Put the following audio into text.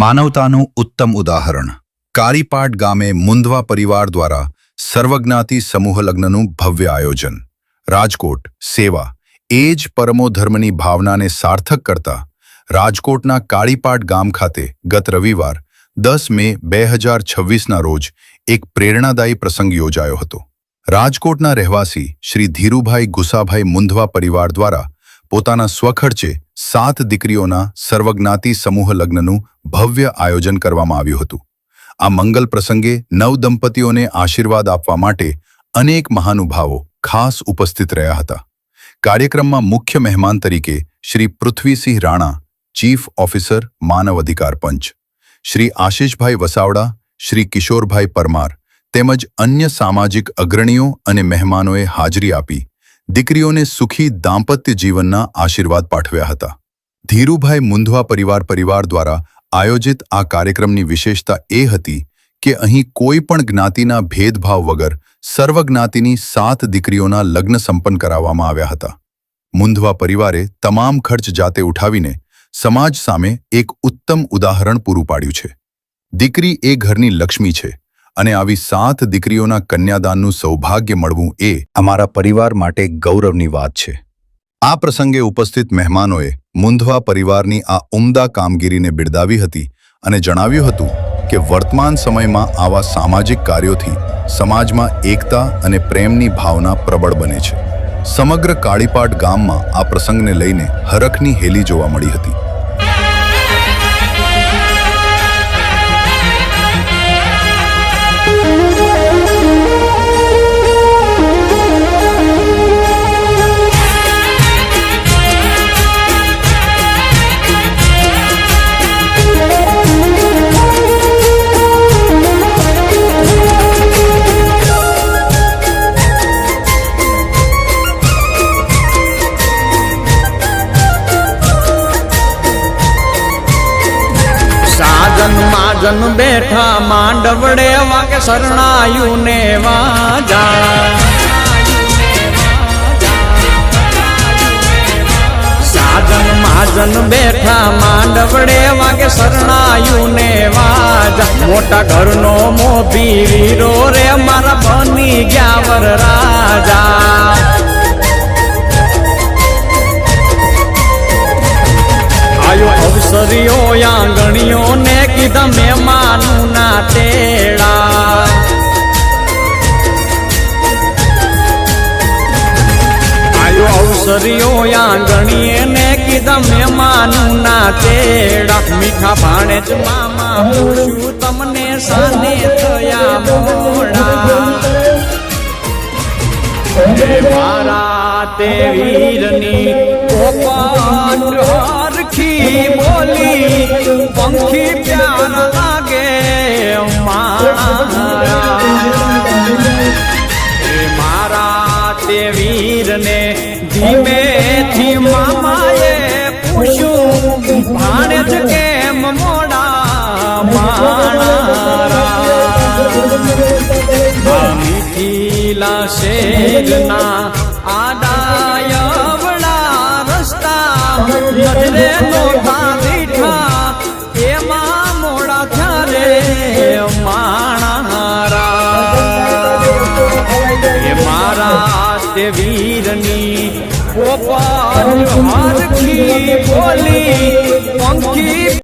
માનવતાનું ઉત્તમ ઉદાહરણ કારીપાટ ગામે મુંદવા પરિવાર દ્વારા સર્વજ્ઞાતિ સમૂહ લગ્નનું ભવ્ય આયોજન। રાજકોટ સેવા એ જ પરમો ધર્મની ભાવનાને સાર્થક કરતા રાજકોટના કાળીપાટ ગામ ખાતે ગત રવિવાર 10 મે 2026ના રોજ એક પ્રેરણાદાયી પ્રસંગ યોજાયો હતો। રાજકોટના રહેવાસી શ્રી ધીરુભાઈ ગુસાભાઈ મુંદવા પરિવાર દ્વારા પોતાના સ્વખર્ચે 7 દીકરીઓના સર્વજ્ઞાતિ સમૂહ લગ્નનું ભવ્ય આયોજન કરવામાં આવ્યું હતું। આ મંગલ પ્રસંગે નવ દંપતીઓને આશીર્વાદ આપવા માટે અનેક મહાનુભાવો ખાસ ઉપસ્થિત રહ્યા હતા। કાર્યક્રમમાં મુખ્ય મહેમાન તરીકે શ્રી પૃથ્વીસિંહ રાણા, ચીફ ઓફિસર માનવ અધિકાર પંચ, શ્રી આશીષભાઈ વસાવડા, શ્રી કિશોરભાઈ પરમાર તેમજ અન્ય સામાજિક અગ્રણીઓ અને મહેમાનોએ હાજરી આપી દીકરીઓને સુખી દાંપત્ય જીવનના આશીર્વાદ પાઠવ્યા હતા। ધીરુભાઈ મુંદવા પરિવાર દ્વારા આયોજિત આ કાર્યક્રમની વિશેષતા એ હતી કે અહીં કોઈ પણ જ્ઞાતિના ભેદભાવ વગર સર્વજ્ઞાતિની 7 દીકરીઓના લગ્ન સંપન્ન કરાવવામાં આવ્યા હતા। મુંદવા પરિવારે તમામ ખર્ચ જાતે ઉઠાવીને સમાજ સામે એક ઉત્તમ ઉદાહરણ પૂરું પાડ્યું છે। દીકરી એ ઘરની લક્ષ્મી છે અને આવી 7 દીકરીઓના કન્યાદાનનું સૌભાગ્ય મળવું એ અમારા પરિવાર માટે ગૌરવની વાત છે। આ પ્રસંગે ઉપસ્થિત મહેમાનોએ મુંદવા પરિવારની આ ઉમદા કામગીરીને બિરદાવી હતી અને જણાવ્યું હતું કે વર્તમાન સમયમાં આવા સામાજિક કાર્યોથી સમાજમાં એકતા અને પ્રેમની ભાવના પ્રબળ બને છે। સમગ્ર કાળીપાટ ગામમાં આ પ્રસંગને લઈને હરખની હેલી જોવા મળી હતી। જન બેઠા માંડવડે વાગે શરણાયું ને વાજા। સાજન માજન બેઠા માંડવડે વાગે શરણાયું ને વાજા। મોટા ઘરનો મોભી વીરો રે મારા બની ગયા વરરાજા। આયો અવસરીઓ આંગણીઓ ને કીધા મહેમાનું ના તેડા। આયો અવસરીઓ આંગણીએ ને કીધા મહેમાનું ના તેડા। મીઠા ભાણે જ મામા પૂછ્યું તમને સાને થયા મોડા। મારા તે વીરની પોપટ હરખી બોલી પંખી પ્યાર લાગે મારા તે વીરને ધીમેથી મામાએ પૂછ્યું ભાણે જ કેમ મોડા માણા। મીઠીલા શેરના આડાયવડા રસ્તા નજરે નોટા દીઠા એમાં મોડા થયારે માણારા। એ મારા તે વીરની પોપટ હરખી બોલી